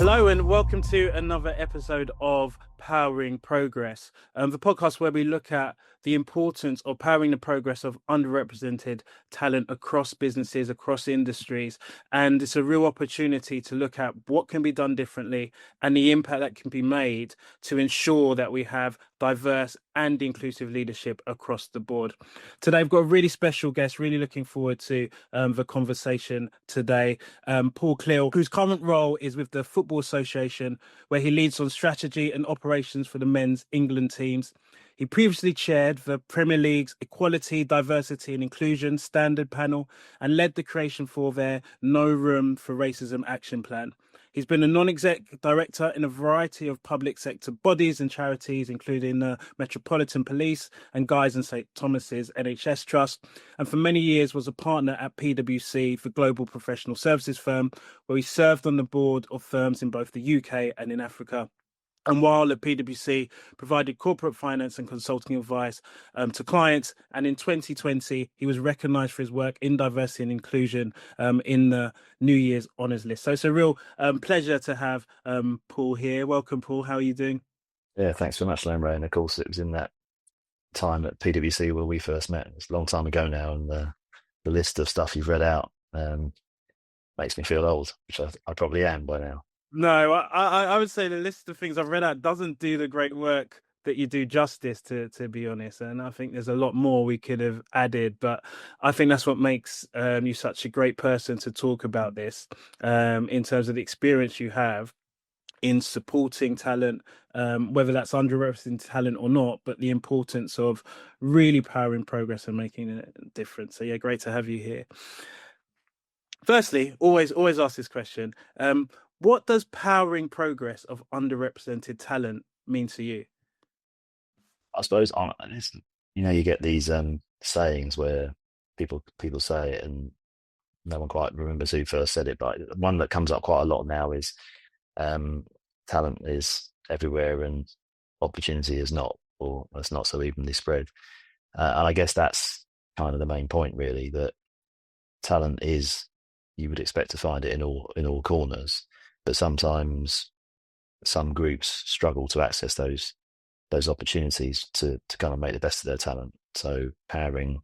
Hello and welcome to another episode of Powering Progress, the podcast where we look at the importance of powering the progress of underrepresented talent across businesses, across industries. And it's a real opportunity to look at what can be done differently and the impact that can be made to ensure that we have diverse and inclusive leadership across the board. Today, I've got a really special guest, really looking forward to the conversation today. Paul Cleal, whose current role is with the Football Association, where he leads on strategy and operations for the men's England teams. He previously chaired the Premier League's Equality, Diversity and Inclusion Standard Panel and led the creation for their No Room for Racism Action Plan. He's been a non-exec director in a variety of public sector bodies and charities, including the Metropolitan Police and Guy's and St Thomas's NHS Trust, and for many years was a partner at PwC, the global professional services firm, where he served on the board of firms in both the UK and in Africa. And while at PwC, provided corporate finance and consulting advice to clients. And in 2020, he was recognised for his work in diversity and inclusion in the New Year's Honours List. So it's a real pleasure to have Paul here. Welcome, Paul. How are you doing? Yeah, thanks very much, Lamro. And of course, it was in that time at PwC where we first met. It's a long time ago now, and the list of stuff you've read out makes me feel old, which I probably am by now. No, I would say the list of things I've read out doesn't do the great work that you do justice, to be honest. And I think there's a lot more we could have added, but I think that's what makes you such a great person to talk about this in terms of the experience you have in supporting talent, whether that's underrepresented talent or not, but the importance of really powering progress and making a difference. So yeah, great to have you here. Firstly, always ask this question. What does powering progress of underrepresented talent mean to you? I suppose you get these sayings where people say it, and no one quite remembers who first said it. But one that comes up quite a lot now is talent is everywhere and opportunity is not, or it's not so evenly spread. And I guess that's kind of the main point, really, that talent is, you would expect to find it in all corners, but sometimes some groups struggle to access those opportunities to kind of make the best of their talent. So powering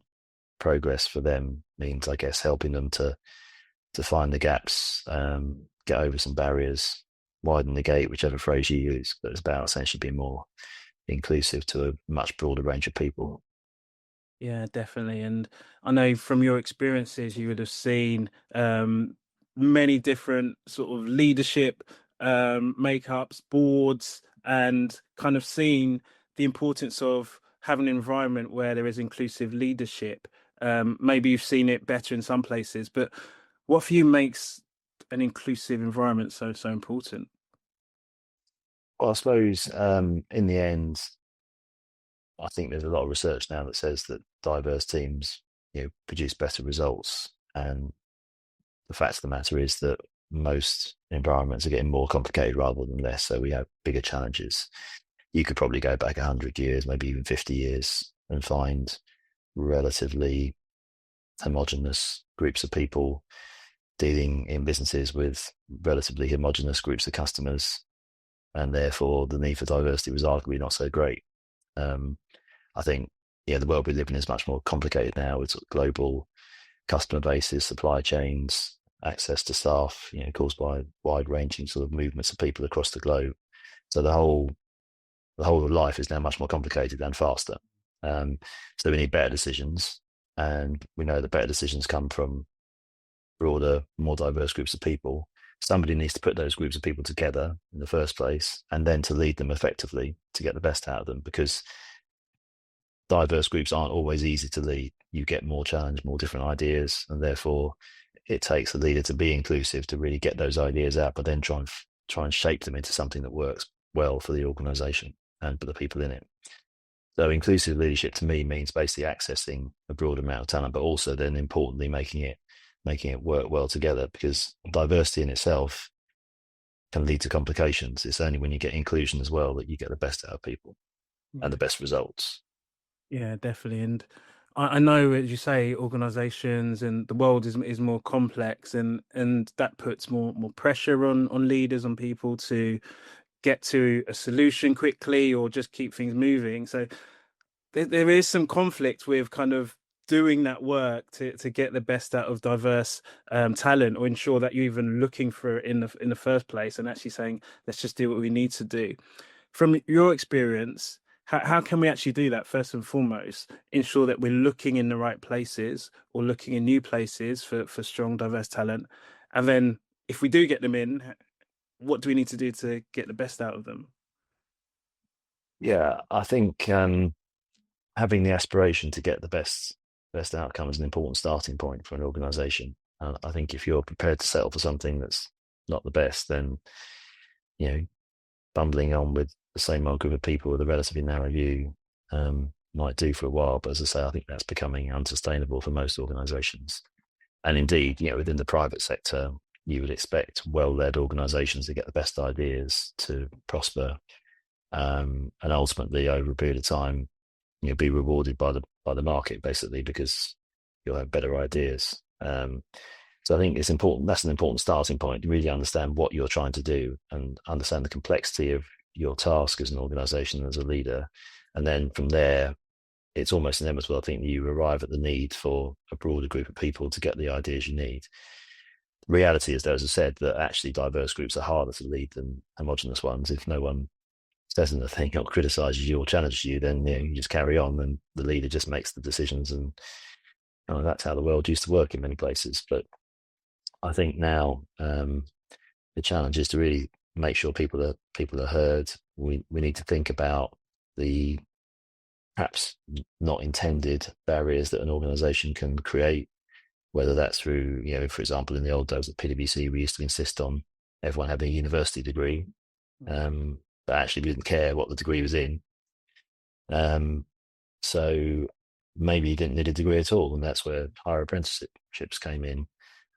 progress for them means, I guess, helping them to find the gaps, get over some barriers, widen the gate, whichever phrase you use, but it's about essentially being more inclusive to a much broader range of people. Yeah, definitely. And I know from your experiences, you would have seen many different sort of leadership makeups, boards, and kind of seen the importance of having an environment where there is inclusive leadership. Maybe you've seen it better in some places, but what for you makes an inclusive environment so important? Well, I suppose in the end, I think there's a lot of research now that says that diverse teams, produce better results. And the fact of the matter is that most environments are getting more complicated rather than less. So we have bigger challenges. You could probably go back 100 years, maybe even 50 years, and find relatively homogenous groups of people dealing in businesses with relatively homogenous groups of customers. And therefore, the need for diversity was arguably not so great. I think, the world we live in is much more complicated now with sort of global customer bases, supply chains, access to staff, caused by wide-ranging sort of movements of people across the globe. So the whole of life is now much more complicated and faster. So we need better decisions, and we know that better decisions come from broader, more diverse groups of people. Somebody needs to put those groups of people together in the first place, and then to lead them effectively to get the best out of them, because diverse groups aren't always easy to lead. You get more challenge, more different ideas, and therefore it takes a leader to be inclusive to really get those ideas out, but then try and shape them into something that works well for the organization and for the people in it. So inclusive leadership to me means basically accessing a broad amount of talent, but also then importantly making it work well together, because diversity in itself can lead to complications. It's only when you get inclusion as well that you get the best out of people and the best results. Yeah, definitely. And I know, as you say, organizations and the world is more complex, and that puts more pressure on leaders, on people to get to a solution quickly or just keep things moving. So there is some conflict with kind of doing that work to get the best out of diverse talent, or ensure that you're even looking for it in the first place, and actually saying, let's just do what we need to do. From your experience, how can we actually do that first and foremost? Ensure that we're looking in the right places or looking in new places for strong, diverse talent. And then if we do get them in, what do we need to do to get the best out of them? Yeah, I think having the aspiration to get the best outcome is an important starting point for an organization. I think if you're prepared to settle for something that's not the best, then you know bumbling on with the same old group of people with a relatively narrow view might do for a while. But as I say, I think that's becoming unsustainable for most organizations. And indeed, within the private sector, you would expect well-led organizations to get the best ideas to prosper, and ultimately over a period of time, be rewarded by the market, basically, because you'll have better ideas. So I think it's important. That's an important starting point to really understand what you're trying to do and understand the complexity of your task as an organization, as a leader. And then from there, it's almost inevitable, I think, that you arrive at the need for a broader group of people to get the ideas you need. The reality is, though, as I said, that actually diverse groups are harder to lead than homogenous ones. If no one says anything or criticizes you or challenges you, then you just carry on and the leader just makes the decisions. And that's how the world used to work in many places. But I think now the challenge is to really make sure people are heard. We need to think about the perhaps not intended barriers that an organisation can create, whether that's through, for example, in the old days at PwC, we used to insist on everyone having a university degree, but actually we didn't care what the degree was in. So maybe you didn't need a degree at all, and that's where higher apprenticeships came in,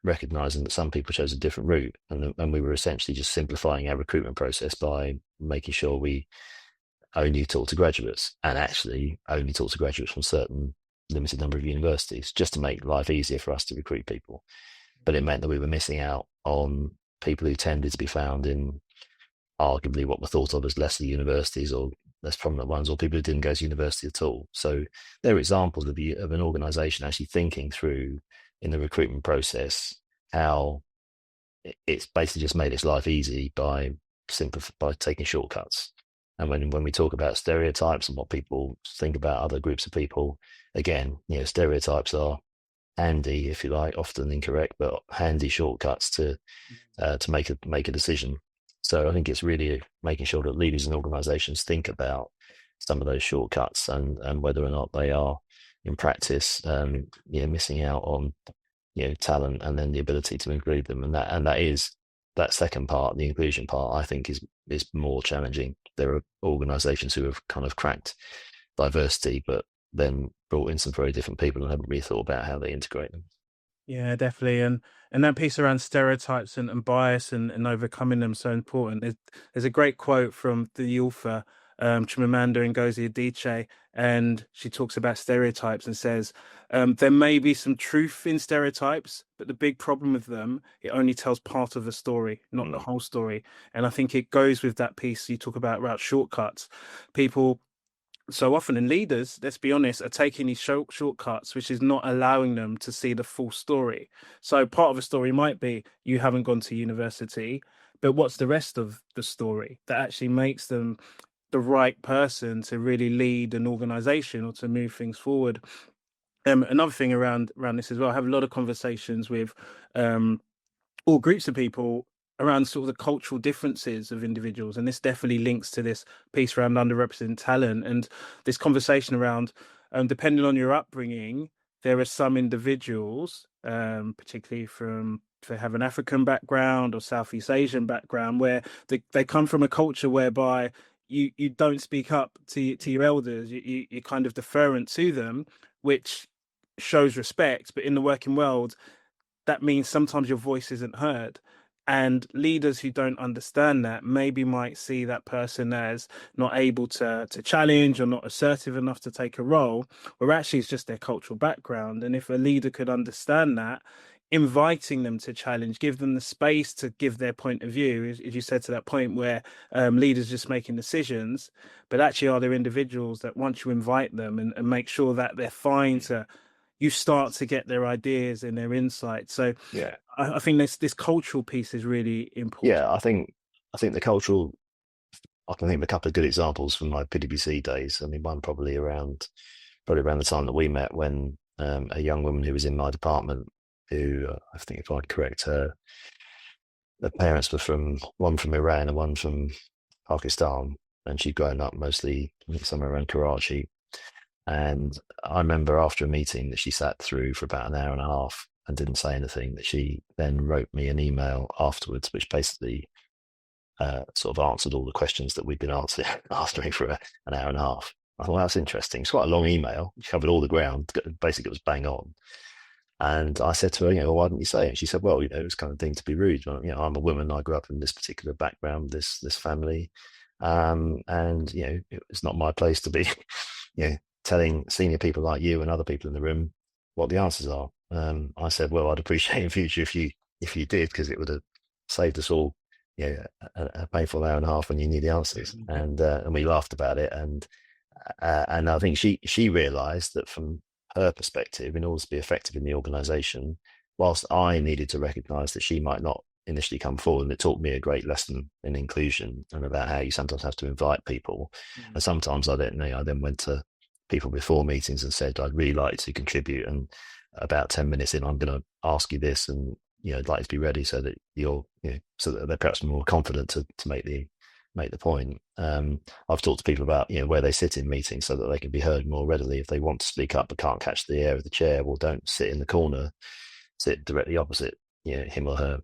recognizing that some people chose a different route, and we were essentially just simplifying our recruitment process by making sure we only talk to graduates, and actually only talk to graduates from certain limited number of universities, just to make life easier for us to recruit people. But it meant that we were missing out on people who tended to be found in arguably what were thought of as lesser universities or less prominent ones, or people who didn't go to university at all. So there are examples of an organisation actually thinking through in the recruitment process how it's basically just made its life easy by taking shortcuts. And when we talk about stereotypes and what people think about other groups of people, again, stereotypes are handy, if you like, often incorrect, but handy shortcuts to make a decision. So I think it's really making sure that leaders and organisations think about some of those shortcuts and whether or not they are in practice, missing out on talent and then the ability to include them. And that second part, the inclusion part, I think is more challenging. There are organisations who have kind of cracked diversity, but then brought in some very different people and haven't really thought about how they integrate them. Yeah, definitely. And that piece around stereotypes and bias and overcoming them so important. There's a great quote from the author, Chimamanda Ngozi Adichie, and she talks about stereotypes and says, there may be some truth in stereotypes, but the big problem with them, it only tells part of the story, not the whole story. And I think it goes with that piece you talk about shortcuts. People so often, in leaders, let's be honest, are taking these shortcuts, which is not allowing them to see the full story. So part of the story might be you haven't gone to university, but what's the rest of the story that actually makes them the right person to really lead an organization or to move things forward? Another thing around this as well, I have a lot of conversations with all groups of people around sort of the cultural differences of individuals. And this definitely links to this piece around underrepresented talent and this conversation around, depending on your upbringing, there are some individuals, particularly if they have an African background or Southeast Asian background, where they come from a culture whereby you don't speak up to your elders, you're kind of deferent to them, which shows respect. But in the working world, that means sometimes your voice isn't heard. And leaders who don't understand that maybe might see that person as not able to challenge or not assertive enough to take a role, where actually it's just their cultural background. And if a leader could understand that, inviting them to challenge, give them the space to give their point of view, as you said, to that point where leaders just making decisions, but actually are there individuals that once you invite them and make sure that they're fine to, you start to get their ideas and their insights. So Yeah. I think this cultural piece is really important. Yeah, I think the cultural. I can think of a couple of good examples from my PwC days. I mean, one probably around the time that we met, when a young woman who was in my department, who I think, if I'd correct her, the parents were one from Iran and one from Pakistan, and she'd grown up mostly, I think, somewhere around Karachi. And I remember after a meeting that she sat through for about an hour and a half and didn't say anything, that she then wrote me an email afterwards, which basically sort of answered all the questions that we'd been answering for an hour and a half. I thought, well, that's interesting. It's quite a long email. She covered all the ground. Basically, it was bang on. And I said to her, well, why didn't you say it? She said, well, it was kind of thing to be rude. Well, I'm a woman. I grew up in this particular background, this family. And, it's not my place to be, telling senior people like you and other people in the room what the answers are. I said, well, I'd appreciate in future if you did, because it would have saved us all, a painful hour and a half when you knew the answers. And we laughed about it. And I think she realised that from her perspective, in order to be effective in the organisation, whilst I needed to recognise that she might not initially come forward, and it taught me a great lesson in inclusion and about how you sometimes have to invite people. And sometimes I then went to people before meetings and said, I'd really like to contribute, and about 10 minutes in, I'm going to ask you this, and I'd like to be ready so that so that they're perhaps more confident to make the point. I've talked to people about where they sit in meetings so that they can be heard more readily. If they want to speak up but can't catch the air of the chair, well, don't sit in the corner, sit directly opposite him or her.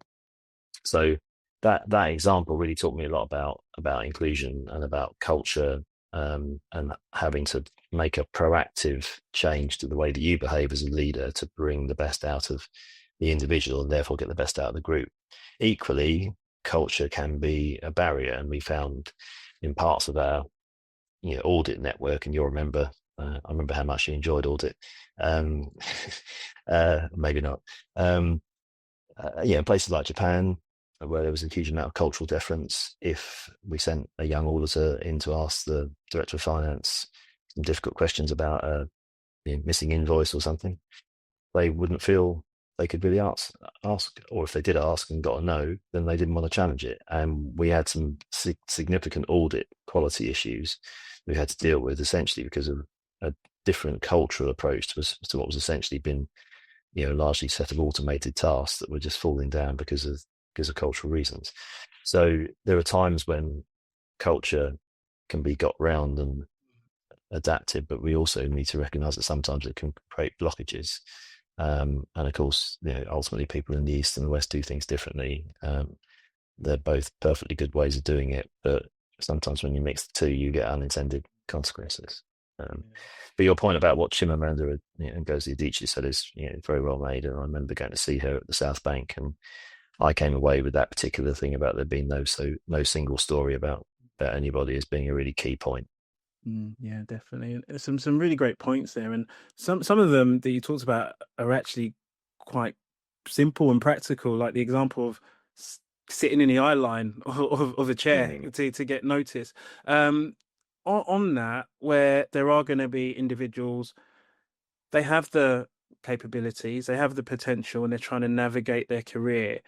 So that example really taught me a lot about inclusion and about culture, and having to make a proactive change to the way that you behave as a leader to bring the best out of the individual and therefore get the best out of the group. Equally, culture can be a barrier, and we found in parts of our audit network, and you'll remember, I remember how much you enjoyed audit, maybe not, places like Japan, where there was a huge amount of cultural difference. If we sent a young auditor in to ask the director of finance some difficult questions about a missing invoice or something, they wouldn't feel they could really ask, or if they did ask and got a no, then they didn't want to challenge it. And we had some significant audit quality issues we had to deal with, essentially because of a different cultural approach to what was essentially been largely set of automated tasks that were just falling down because of cultural reasons. So there are times when culture can be got round and adapted, but we also need to recognize that sometimes it can create blockages. And of course, ultimately people in the East and the West do things differently. They're both perfectly good ways of doing it, but sometimes when you mix the two, you get unintended consequences. But your point about what Chimamanda Ngozi Adichie said is very well made. And I remember going to see her at the South Bank, and I came away with that particular thing about there being no single story about anybody as being a really key point. Yeah, definitely. And some really great points there, and some of them that you talked about are actually quite simple and practical, like the example of sitting in the eye line of a chair to get noticed. On that, where there are going to be individuals, they have the capabilities, they have the potential, and they're trying to navigate their career.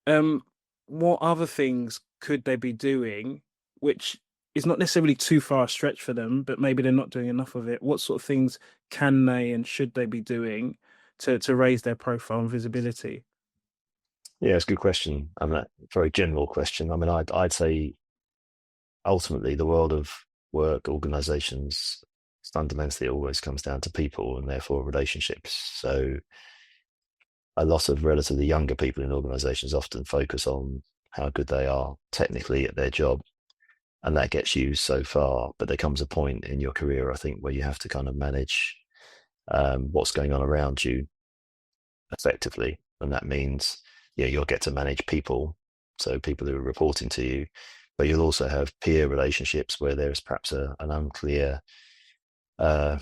What other things could they be doing, which is not necessarily too far a stretch for them, but maybe they're not doing enough of it? What sort of things can they and should they be doing to raise their profile and visibility? Yeah, it's a good question. I mean, a very general question. I mean, I'd say ultimately the world of work, organizations, fundamentally always comes down to people and therefore relationships. So a lot of relatively younger people in organizations often focus on how good they are technically at their job, and that gets you so far. But there comes a point in your career, I think, where you have to kind of manage what's going on around you effectively. And that means, you'll get to manage people so people who are reporting to you, but you'll also have peer relationships where there's perhaps an unclear uh,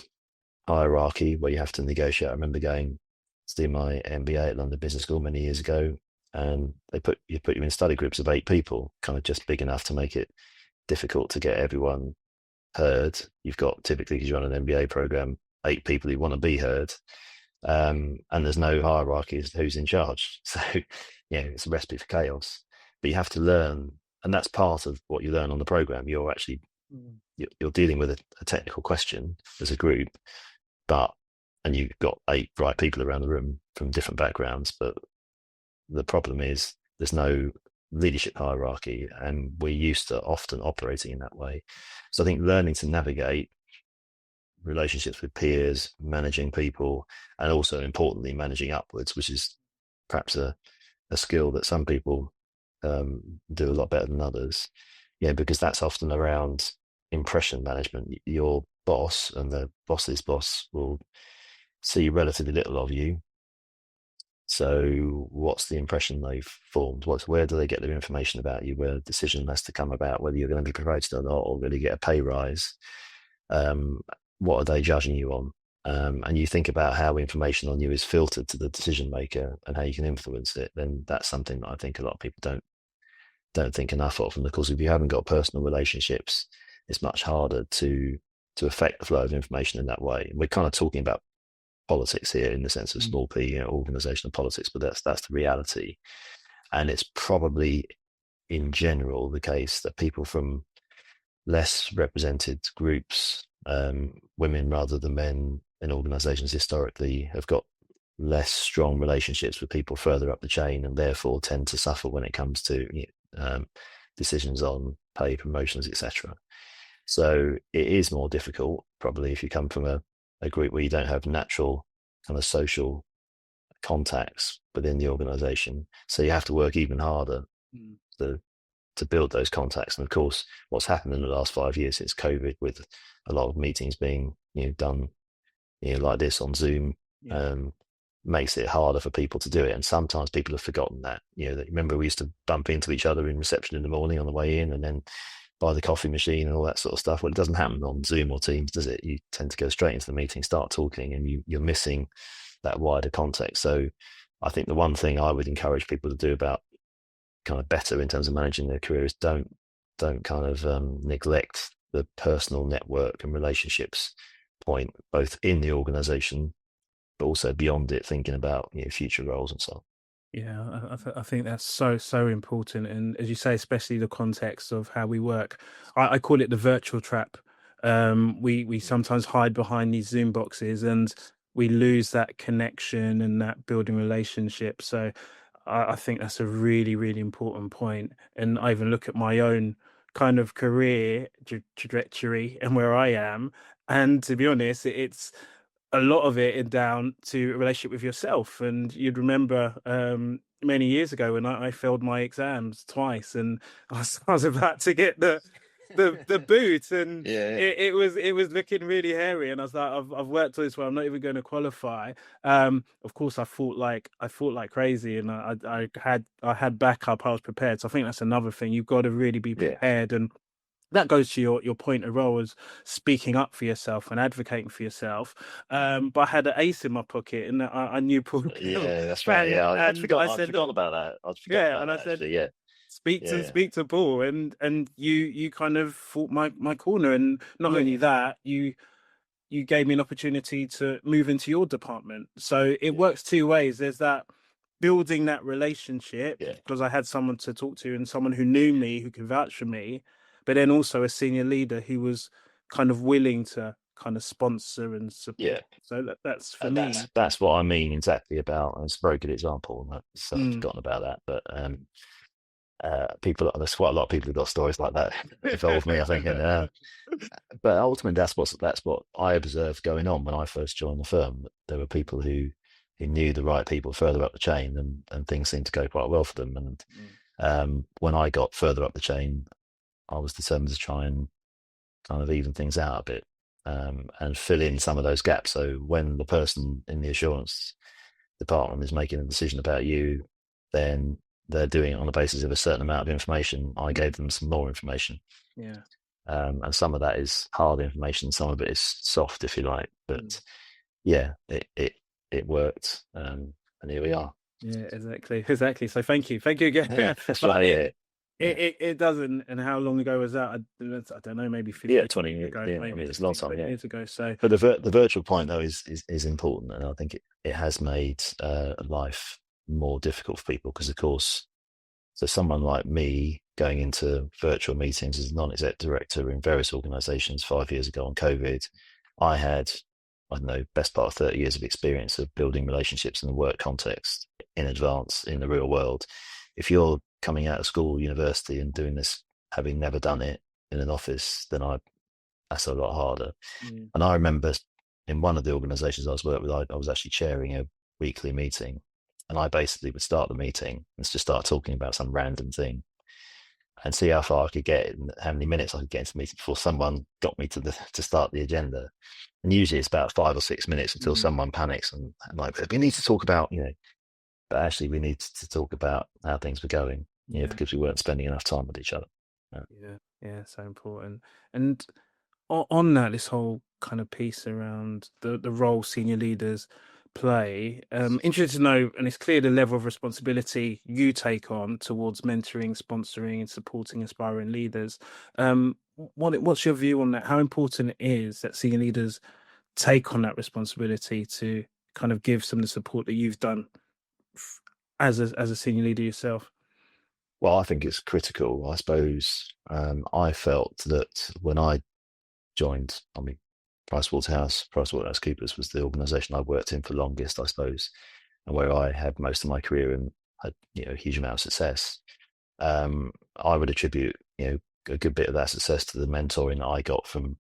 hierarchy where you have to negotiate. I remember going to do my MBA at London Business School many years ago, and they put you in study groups of 8 people, kind of just big enough to make it difficult to get everyone heard. You've got, typically, because you're on an MBA program, 8 people who want to be heard, and there's no hierarchy as to who's in charge. So, it's a recipe for chaos. But you have to learn, and that's part of what you learn on the program. You're actually you're dealing with a technical question as a group, and you've got 8 bright people around the room from different backgrounds, but the problem is there's no leadership hierarchy, and we're used to often operating in that way. So I think learning to navigate relationships with peers, managing people, and also importantly managing upwards, which is perhaps a skill that some people do a lot better than others. Because that's often around impression management. Your boss and the boss's boss will see relatively little of you. So what's the impression they've formed? Where do they get their information about you? Where the decision has to come about whether you're going to be promoted or not, or really get a pay rise? What are they judging you on? And you think about how information on you is filtered to the decision maker and how you can influence it. Then that's something that I think a lot of people don't think enough of. And of course, if you haven't got personal relationships, it's much harder to affect the flow of information in that way. We're kind of talking about politics here in the sense of small p, organizational politics, but that's the reality. And it's probably in general the case that people from less represented groups, women rather than men in organizations historically, have got less strong relationships with people further up the chain, and therefore tend to suffer when it comes to decisions on pay, promotions, etc. So it is more difficult probably if you come from a group where you don't have natural kind of social contacts within the organization. So you have to work even harder to build those contacts. And of course, what's happened in the last 5 years since COVID, with a lot of meetings being done like this on Zoom, makes it harder for people to do it. And sometimes people have forgotten that. Remember we used to bump into each other in reception in the morning on the way in, and then by the coffee machine and all that sort of stuff. Well, it doesn't happen on Zoom or Teams, does it? You tend to go straight into the meeting, start talking, and you're missing that wider context. So I think the one thing I would encourage people to do about kind of better in terms of managing their career is don't kind of neglect the personal network and relationships point, both in the organization, but also beyond it, thinking about future roles and so on. Yeah, I think that's so important. And as you say, especially the context of how we work, I call it the virtual trap. We sometimes hide behind these Zoom boxes and we lose that connection and that building relationship. So I think that's a really, really important point. And I even look at my own kind of career trajectory and where I am. And to be honest, it's a lot of it is down to a relationship with yourself. And you'd remember many years ago when I failed my exams twice, and I was about to get the boot, and it was looking really hairy. And I was like, I've worked on this well, I'm not even going to qualify. Of course, I fought like crazy, and I had backup. I was prepared. So I think that's another thing. You've got to really be prepared and that goes to your point as well, as speaking up for yourself and advocating for yourself. But I had an ace in my pocket, and I knew Paul Cleal. Yeah, that's right. Yeah, I'd forgotten about that. And I said, speak to Paul, and you kind of fought my corner, and not only that, you gave me an opportunity to move into your department. So it works 2 ways. There's that building that relationship because I had someone to talk to and someone who knew me, who could vouch for me, but then also a senior leader who was kind of willing to kind of sponsor and support. So that's for me. That's what I mean exactly about. It's a very good example. I've forgotten about that, but there's quite a lot of people who've got stories like that involve me, I think. But ultimately, that's what I observed going on when I first joined the firm. There were people who knew the right people further up the chain, and things seemed to go quite well for them. And when I got further up the chain, I was determined to try and kind of even things out a bit, and fill in some of those gaps. So when the person in the assurance department is making a decision about you, then they're doing it on the basis of a certain amount of information. I gave them some more information. Yeah. And some of that is hard information, some of it is soft, if you like. But yeah, it worked, and here we are. Yeah, exactly. So thank you again. Yeah, that's But right. Yeah, yeah, it doesn't. And how long ago was that? I don't know, maybe yeah. 15 20 years ago, Yeah, I maybe mean, it's a long 15, time. 20 Yeah, years ago. So but the virtual point though is important, and I think it has made life more difficult for people because, of course, so someone like me going into virtual meetings as a non-exec director in various organisations 5 years ago on COVID, I had, I don't know, best part of 30 years of experience of building relationships in the work context in advance in the real world. If you're coming out of school, university, and doing this, having never done it in an office, then that's a lot harder. mm, And I remember in one of the organisations I was working with, I was actually chairing a weekly meeting, and I basically would start the meeting and just start talking about some random thing and see how far I could get and how many minutes I could get into the meeting before someone got me to start the agenda. And usually it's about 5 or 6 minutes until mm, someone panics and like, we need to talk about, but actually we need to talk about how things were going, yeah, because we weren't spending enough time with each other. yeah, so important. And on that, this whole kind of piece around the role senior leaders play, interested to know, and it's clear the level of responsibility you take on towards mentoring, sponsoring, and supporting aspiring leaders. What's your view on that? How important it is that senior leaders take on that responsibility to kind of give some of the support that you've done as a senior leader yourself? Well, I think it's critical. I suppose I felt that when I joined, I mean, PricewaterhouseCoopers was the organisation I worked in for longest, I suppose, and where I had most of my career and had a huge amount of success. I would attribute a good bit of that success to the mentoring that I got from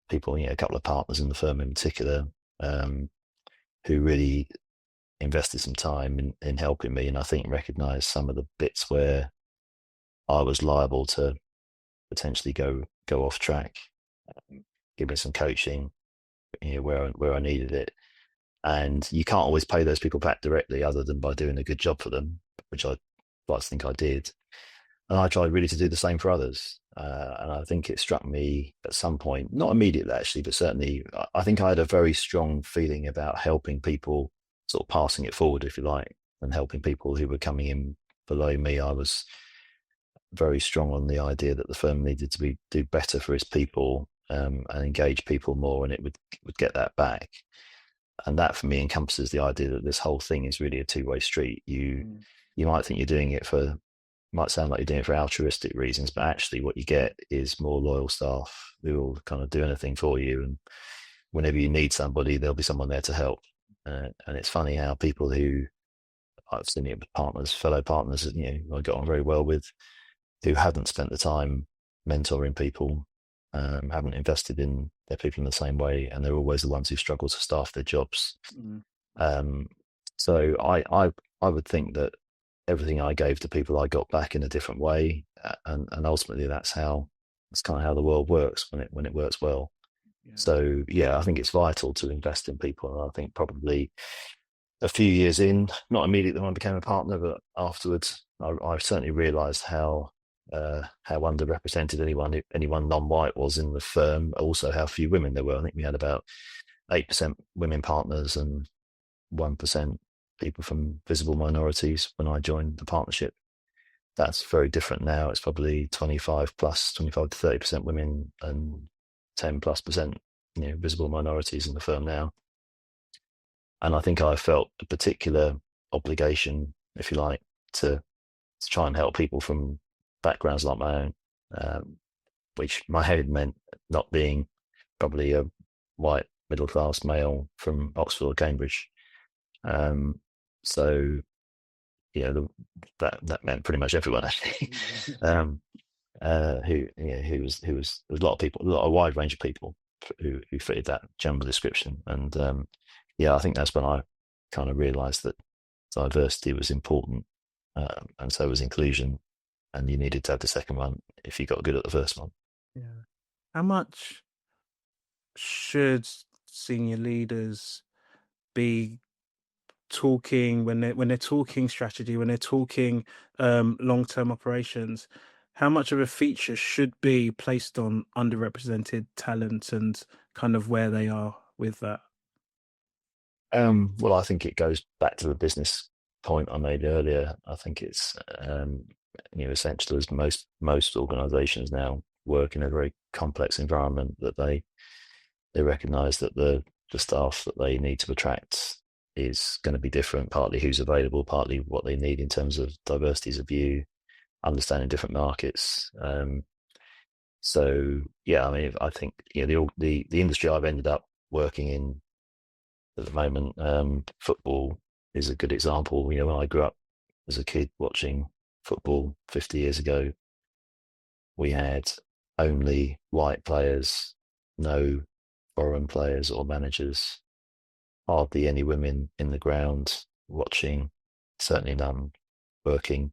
people, a couple of partners in the firm in particular, um, who really invested some time in helping me, and I think recognised some of the bits where I was liable to potentially go off track, give me some coaching, where I needed it. And you can't always pay those people back directly other than by doing a good job for them, which I like to think I did. And I tried really to do the same for others. And I think it struck me at some point, not immediately actually, but certainly I think I had a very strong feeling about helping people, sort of passing it forward, if you like, and helping people who were coming in below me. I was very strong on the idea that the firm needed to do better for its people, and engage people more, and it would get that back. And that for me encompasses the idea that this whole thing is really a two-way street. Mm, You might think you're doing it for, might sound like you're doing it for altruistic reasons, but actually what you get is more loyal staff who will kind of do anything for you, and whenever you need somebody, there'll be someone there to help. And it's funny how people who I've seen it with partners, fellow partners, I got on very well with, who hadn't spent the time mentoring people, haven't invested in their people in the same way, and they're always the ones who struggle to staff their jobs. mm, Um, so I would think that everything I gave to people, I got back in a different way, and ultimately that's kind of how the world works when it works well. yeah. So yeah, I think it's vital to invest in people, and I think probably a few years in, not immediately when I became a partner, but afterwards, I certainly realised how underrepresented anyone non-white was in the firm. Also, how few women there were. I think we had about 8% women partners and 1% people from visible minorities when I joined the partnership. That's very different now. It's probably 25 to 30% women and 10+% visible minorities in the firm now. And I think I felt a particular obligation, if you like, to try and help people from backgrounds like my own, which my head meant not being probably a white middle class male from Oxford or Cambridge. So that meant pretty much everyone actually. Who was there was a lot of people, a wide range of people who fitted that general description. And I think that's when I kind of realised that diversity was important, and so was inclusion, and you needed to have the second one if you got good at the first one. Yeah. How much should senior leaders be talking when they're talking strategy, when they're talking long-term operations, how much of a feature should be placed on underrepresented talent and kind of where they are with that? Well, I think it goes back to the business point I made earlier. I think it's essential as most organisations now work in a very complex environment that they recognise that the staff that they need to attract is going to be different. Partly who's available, partly what they need in terms of diversities of view, understanding different markets. So yeah, I mean, I think the industry I've ended up working in at the moment, football is a good example. When I grew up as a kid watching football 50 years ago, we had only white players, no foreign players or managers, hardly any women in the ground watching, certainly none working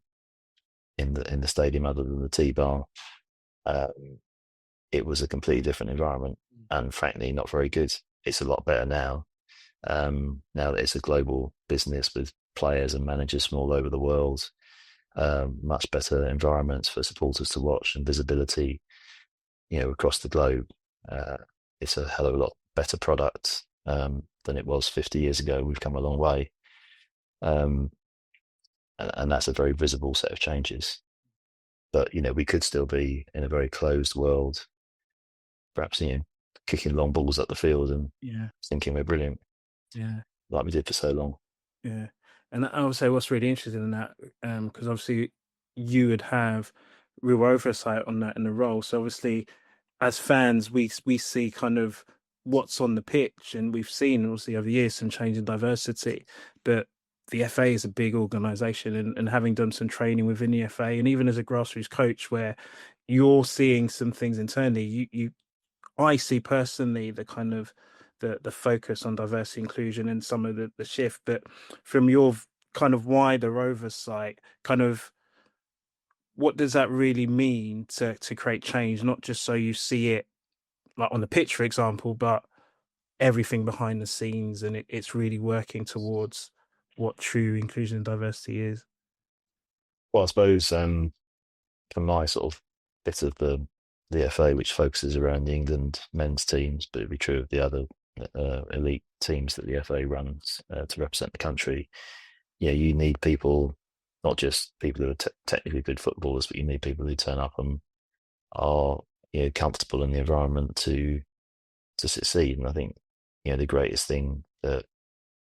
in the stadium other than the T-bar. Um, it was a completely different environment and frankly not very good. It's a lot better now. Now that it's a global business with players and managers from all over the world, much better environments for supporters to watch and visibility, across the globe. It's a hell of a lot better product than it was 50 years ago. We've come a long way. And that's a very visible set of changes. But, we could still be in a very closed world, perhaps, kicking long balls up the field and Yeah, thinking we're brilliant, yeah, like we did for so long. yeah. And I would say what's really interesting in that, because obviously you would have real oversight on that in the role. So obviously, as fans, we see kind of what's on the pitch, and we've seen obviously over the years some change in diversity. But the FA is a big organisation, and having done some training within the FA, and even as a grassroots coach, where you're seeing some things internally, I see personally the kind of the focus on diversity inclusion and some of the shift, but from your kind of wider oversight, kind of what does that really mean to create change, not just so you see it like on the pitch, for example, but everything behind the scenes, and it's really working towards what true inclusion and diversity is. Well, I suppose from my sort of bit of the FA, which focuses around the England men's teams, but it'd be true of the other elite teams that the FA runs to represent the country. Yeah, you need people, not just people who are technically good footballers, but you need people who turn up and are comfortable in the environment to succeed. And I think the greatest thing that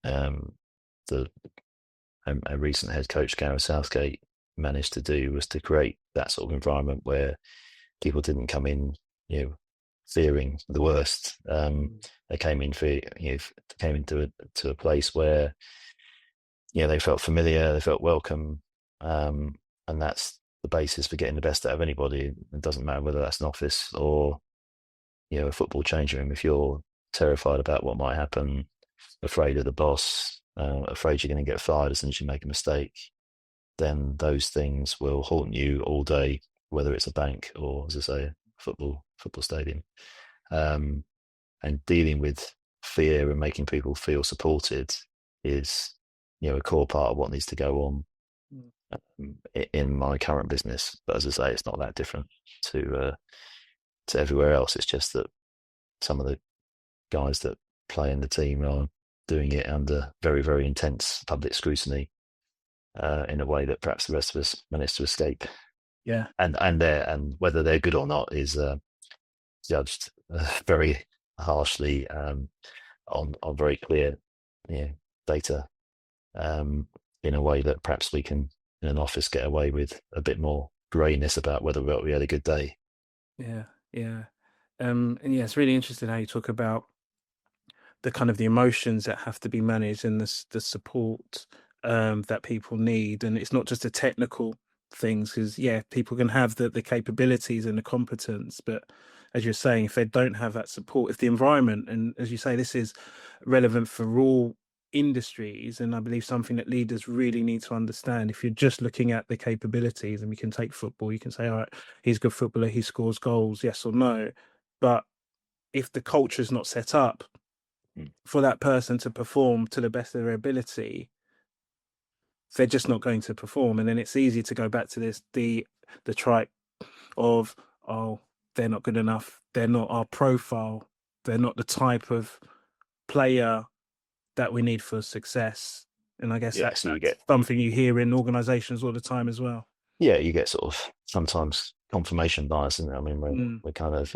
the a recent head coach Gareth Southgate managed to do was to create that sort of environment where people didn't come in, fearing the worst. They came in came into a place where they felt familiar, they felt welcome, and that's the basis for getting the best out of anybody. It doesn't matter whether that's an office or a football change room. If you're terrified about what might happen, afraid of the boss, afraid you're going to get fired as soon as you make a mistake, then those things will haunt you all day, whether it's a bank or, as I say, a football stadium. And dealing with fear and making people feel supported is, a core part of what needs to go on in my current business. But as I say, it's not that different to everywhere else. It's just that some of the guys that play in the team are doing it under very, very intense public scrutiny in a way that perhaps the rest of us managed to escape. Yeah, And whether they're good or not is judged very harshly on very clear data in a way that perhaps we can in an office get away with a bit more greyness about whether we had a good day. yeah, yeah. And yeah, it's really interesting how you talk about the kind of the emotions that have to be managed and the support that people need, and it's not just the technical things, because yeah, people can have the capabilities and the competence, but as you're saying, if they don't have that support, if the environment, and as you say, this is relevant for all industries, and I believe something that leaders really need to understand. If you're just looking at the capabilities, and we can take football, you can say, all right, he's a good footballer, he scores goals, yes or no, but if the culture is not set up Mm. for that person to perform to the best of their ability, they're just not going to perform. And then it's easy to go back to the tripe of, oh, they're not good enough, they're not our profile, they're not the type of player that we need for success. And I guess Yeah, so you that's get something you hear in organizations all the time as well. you get sort of sometimes confirmation bias, isn't it? I mean, Mm. we're kind of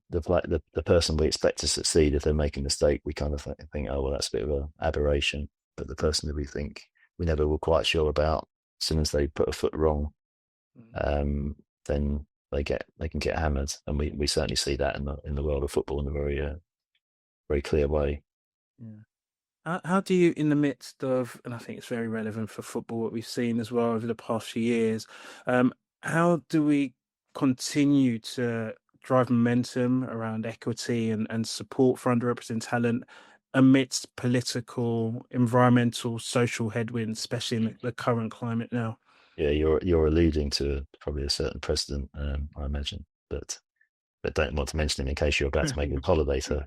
the person we expect to succeed, if they're making a mistake, we kind of think, oh well, that's a bit of an aberration. But the person that we think we never were quite sure about, as soon as they put a foot wrong, then they can get hammered, and we certainly see that in the world of football in a very clear way. Yeah. How do you, in the midst of, and I think it's very relevant for football, what we've seen as well over the past few years, how do we continue to drive momentum around equity and support for underrepresented talent amidst political, environmental, social headwinds, especially in the current climate now? Yeah, you're alluding to probably a certain president, I imagine, but don't want to mention him in case you're about to make a holiday to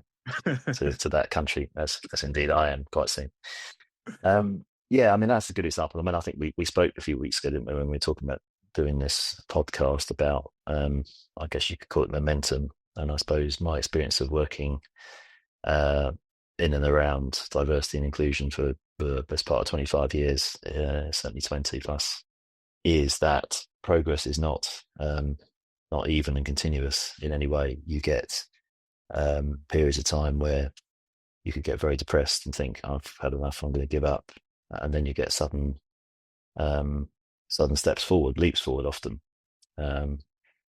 that country. As indeed I am quite soon. Yeah, I mean that's a good example. I mean, I think we spoke a few weeks ago, didn't we, when we were talking about doing this podcast about I guess you could call it momentum. And I suppose my experience of working in and around diversity and inclusion for the best part of 25 years, certainly 20 plus, is that progress is not even and continuous in any way. You get periods of time where you could get very depressed and think, I've had enough, I'm going to give up. And then you get sudden steps forward, leaps forward often.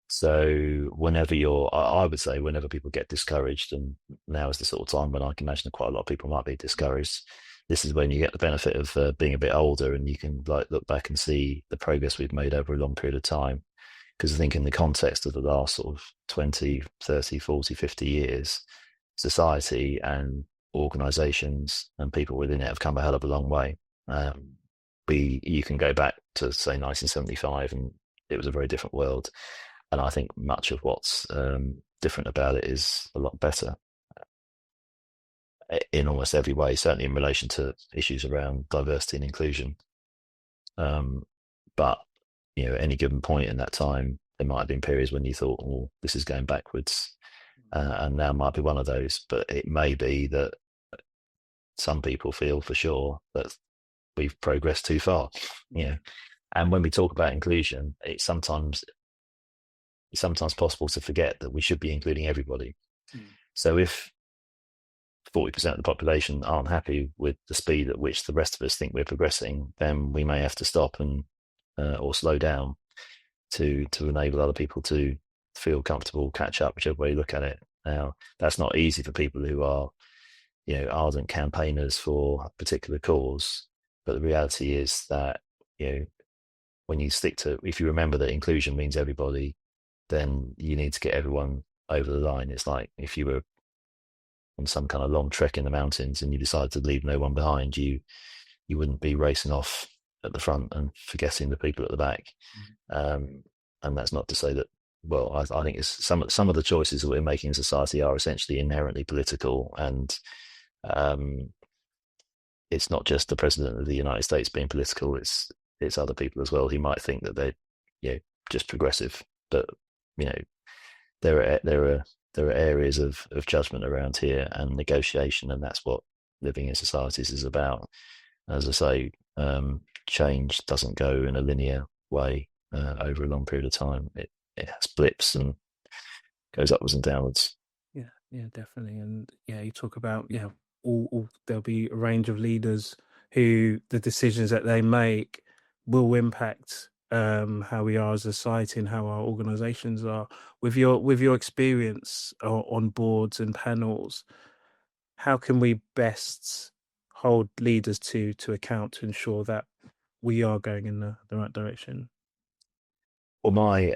So whenever I would say whenever people get discouraged, and now is the sort of time when I can imagine that quite a lot of people might be discouraged, this is when you get the benefit of being a bit older, and you can like look back and see the progress we've made over a long period of time. Because I think in the context of the last sort of 20, 30, 40, 50 years, society and organizations and people within it have come a hell of a long way. You can go back to say 1975 and it was a very different world. And I think much of what's different about it is a lot better in almost every way, certainly in relation to issues around diversity and inclusion. But at any given point in that time, there might have been periods when you thought, "Oh, this is going backwards," and now might be one of those. But it may be that some people feel for sure that we've progressed too far. And when we talk about inclusion, it's sometimes possible to forget that we should be including everybody. So if 40% of the population aren't happy with the speed at which the rest of us think we're progressing, then we may have to stop and or slow down to enable other people to feel comfortable, catch up, whichever way you look at it. Now, that's not easy for people who are, ardent campaigners for a particular cause. But the reality is that, when you if you remember that inclusion means everybody, then you need to get everyone over the line. It's like if you were on some kind of long trek in the mountains and you decided to leave no one behind, you wouldn't be racing off at the front and forgetting the people at the back. And that's not to say that, well, I think it's some of the choices that we're making in society are essentially inherently political, and it's not just the president of the United States being political, it's other people as well who might think that they're just progressive. But there are areas of judgment around here and negotiation, and that's what living in societies is about. As I say, change doesn't go in a linear way over a long period of time. It has blips and goes upwards and downwards. Yeah, definitely. And you talk about all there'll be a range of leaders who the decisions that they make will impact how we are as a society and how our organizations are. With your experience on boards and panels, how can we best hold leaders to account to ensure that we are going in the right direction? Well, my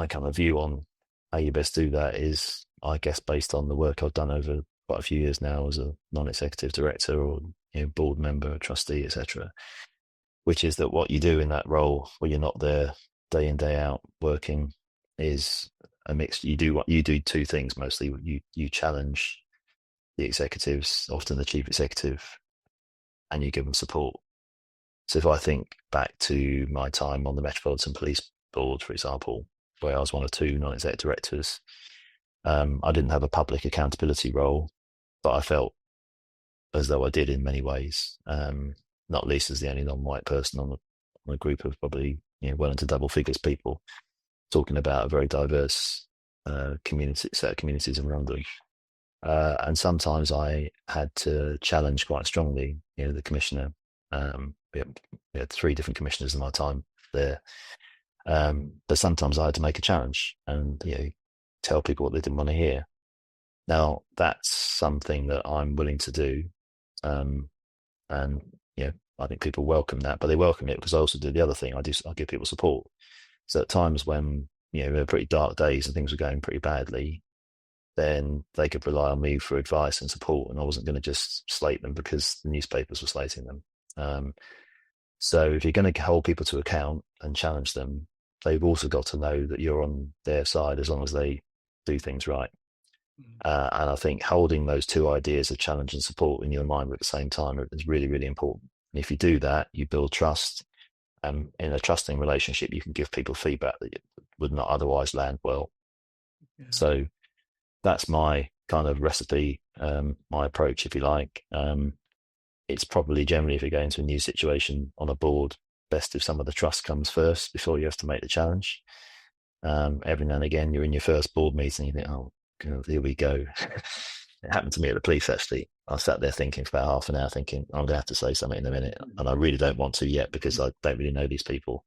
kind of view on how you best do that is, I guess, based on the work I've done over quite a few years now as a non-executive director or board member, trustee, etc. Which is that what you do in that role, where you're not there day in day out working, is a mix. You do two things mostly. You challenge the executives, often the chief executive, and you give them support. So if I think back to my time on the Metropolitan Police Board, for example, where I was one of two non-exec directors, I didn't have a public accountability role, but I felt as though I did in many ways, not least as the only non-white person on a group of probably well into double figures people, talking about a very diverse set of communities in London. And sometimes I had to challenge quite strongly, the commissioner. We had three different commissioners in my time there. But sometimes I had to make a challenge and tell people what they didn't want to hear. Now that's something that I'm willing to do, and I think people welcome that. But they welcome it because I also do the other thing. I give people support. So at times when there were pretty dark days and things were going pretty badly, then they could rely on me for advice and support, and I wasn't going to just slate them because the newspapers were slating them. So if you're going to hold people to account and challenge them, they've also got to know that you're on their side as long as they do things right. And I think holding those two ideas of challenge and support in your mind at the same time is really, really important. And if you do that, you build trust. And in a trusting relationship, you can give people feedback that would not otherwise land well. Yeah. So that's my kind of recipe, my approach, if you like. It's probably generally, if you go into a new situation on a board, best if some of the trust comes first before you have to make the challenge. Every now and again, you're in your first board meeting, you think, oh, God, here we go. It happened to me at the police, actually. I sat there thinking for about half an hour, thinking, I'm going to have to say something in a minute. And I really don't want to yet because I don't really know these people.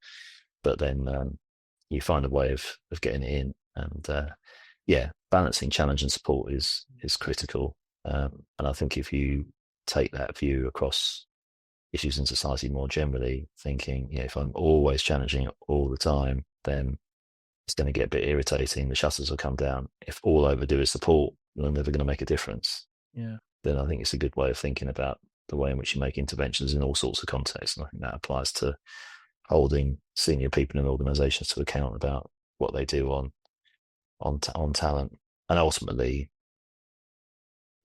But then you find a way of getting it in. And balancing challenge and support is critical. And I think if you take that view across issues in society more generally, thinking, if I'm always challenging all the time, then it's going to get a bit irritating. The shutters will come down. If all I ever do is support, then I'm never going to make a difference. Yeah. Then I think it's a good way of thinking about the way in which you make interventions in all sorts of contexts. And I think that applies to holding senior people in organizations to account about what they do on talent. And ultimately,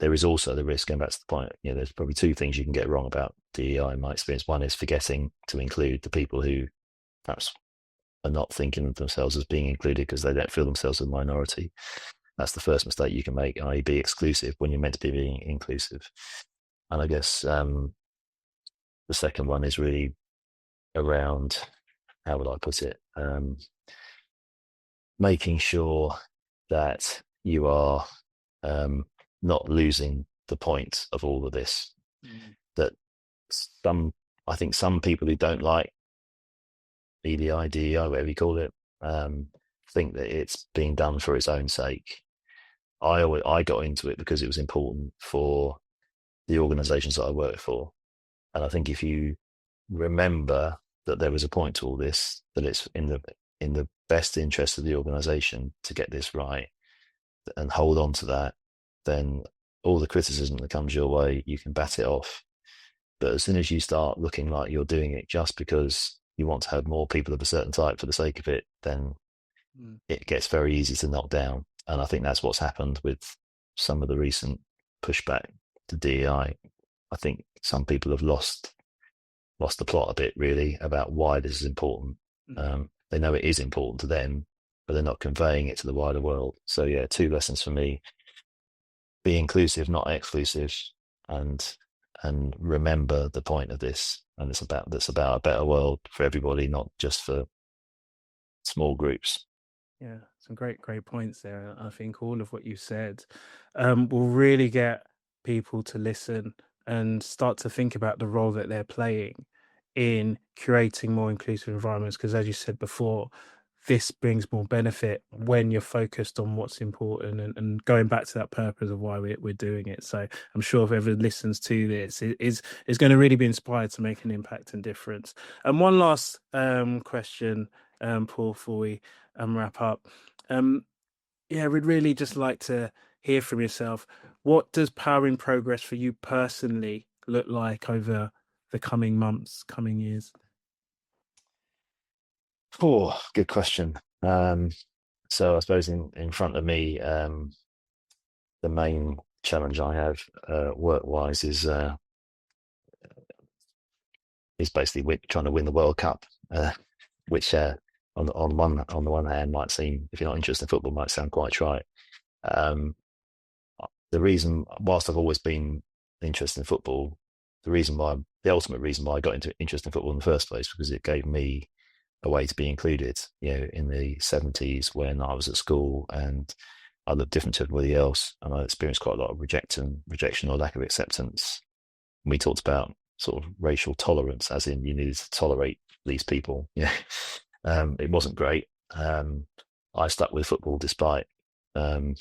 there is also the risk, going back to the point, there's probably two things you can get wrong about DEI in my experience. One is forgetting to include the people who perhaps are not thinking of themselves as being included because they don't feel themselves a minority. That's the first mistake you can make, i.e. be exclusive when you're meant to be being inclusive. And I guess the second one is really around, how would I put it, making sure that you are not losing the point of all of this. That I think some people who don't like EDI, DEI, whatever you call it, think that it's being done for its own sake. I got into it because it was important for the organizations that I worked for. And I think if you remember that there was a point to all this, that it's in the best interest of the organization to get this right and hold on to that, then all the criticism that comes your way, you can bat it off. But as soon as you start looking like you're doing it just because you want to have more people of a certain type for the sake of it, then it gets very easy to knock down. And I think that's what's happened with some of the recent pushback to DEI. I think some people have lost the plot a bit, really, about why this is important. They know it is important to them, but they're not conveying it to the wider world. So yeah, two lessons for me: be inclusive, not exclusive, and remember the point of this. And it's about a better world for everybody, not just for small groups. Yeah, some great points there. I think all of what you said will really get people to listen and start to think about the role that they're playing in creating more inclusive environments. Because as you said before, this brings more benefit when you're focused on what's important and going back to that purpose of why we're doing it. So I'm sure whoever listens to this is going to really be inspired to make an impact and difference. And one last question, Paul, before we wrap up. We'd really just like to hear from yourself. What does powering progress for you personally look like over the coming months, coming years? Oh, good question. So I suppose in front of me, the main challenge I have work-wise is is basically trying to win the World Cup, which on the one hand might seem, if you're not interested in football, might sound quite trite. Um, the reason, whilst I've always been interested in football, the ultimate reason why I got into interest in football in the first place, because it gave me a way to be included. In the 70s when I was at school and I looked different to everybody else, and I experienced quite a lot of rejection or lack of acceptance. And we talked about sort of racial tolerance, as in you needed to tolerate these people. It wasn't great. I stuck with football despite a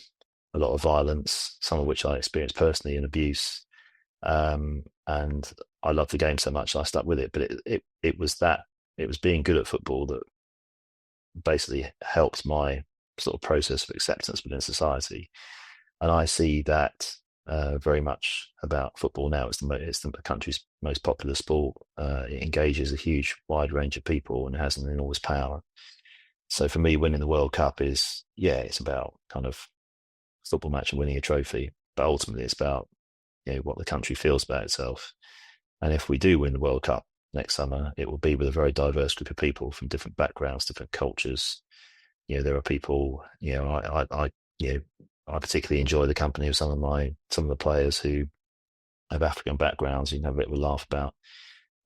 lot of violence, some of which I experienced personally, and abuse. And I loved the game so much, I stuck with it. But it was being good at football that basically helped my sort of process of acceptance within society. And I see that very much about football now. It's the country's most popular sport. It engages a huge, wide range of people and has an enormous power. So for me, winning the World Cup it's about kind of football match and winning a trophy, but ultimately it's about what the country feels about itself. And if we do win the World Cup next summer, it will be with a very diverse group of people from different backgrounds, different cultures. There are people. I particularly enjoy the company of some of the players who have African backgrounds. You can have a bit of a laugh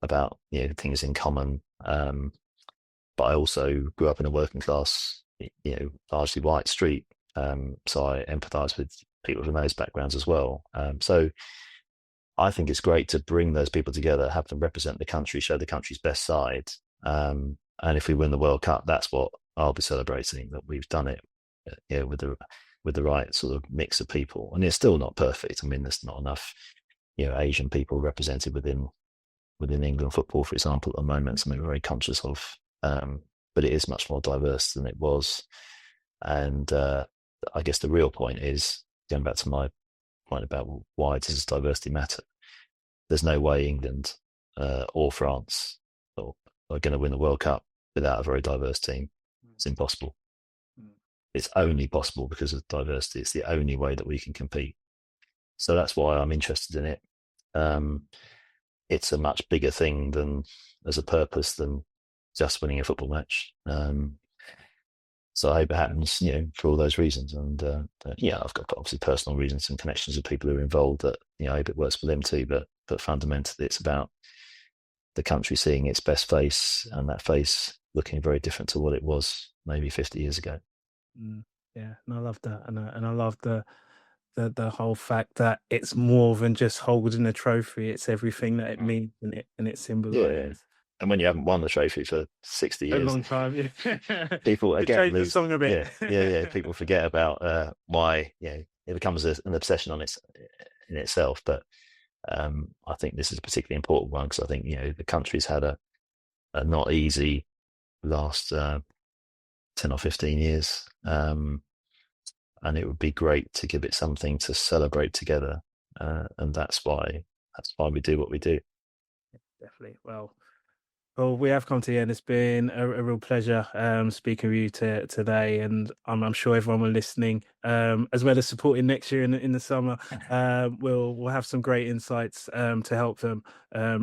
about things in common. But I also grew up in a working class, largely white street. So I empathise with people from those backgrounds as well. So I think it's great to bring those people together, have them represent the country, show the country's best side. And if we win the World Cup, that's what I'll be celebrating, that we've done it with the right sort of mix of people. And it's still not perfect. I mean, there's not enough Asian people represented within England football, for example, at the moment, something we're very conscious of. But it is much more diverse than it was. And I guess the real point is, going back to my point about why does diversity matter, there's no way England or France are going to win the World Cup without a very diverse team. It's impossible. It's only possible because of diversity. It's the only way that we can compete. So that's why I'm interested in it. It's a much bigger thing as a purpose than just winning a football match. So I hope it happens, for all those reasons. And I've got obviously personal reasons and connections with people who are involved that I hope it works for them too. But fundamentally, it's about the country seeing its best face, and that face looking very different to what it was maybe 50 years ago. Yeah, and I love that, and I love the whole fact that it's more than just holding a trophy; it's everything that it means and it symbolizes. Yeah. And when you haven't won the trophy for 60 years, a long time, people again, the song a bit. People forget about why it becomes an obsession in itself. But I think this is a particularly important one, because I think the country's had a not easy last 10 or 15 years, and it would be great to give it something to celebrate together, and that's why we do what we do. Definitely. Well, we have come to the end. It's been a real pleasure speaking with you today, and I'm sure everyone listening, as well as supporting next year in the summer, will have some great insights to help them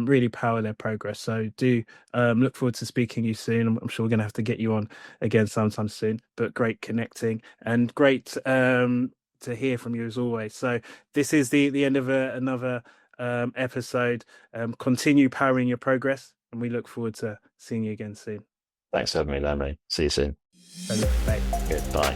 really power their progress. So do look forward to speaking to you soon. I'm sure we're going to have to get you on again sometime soon. But great connecting, and great to hear from you as always. So this is the end of another episode. Continue powering your progress, and we look forward to seeing you again soon. Thanks for having me, Lamley. See you soon. Bye. Goodbye.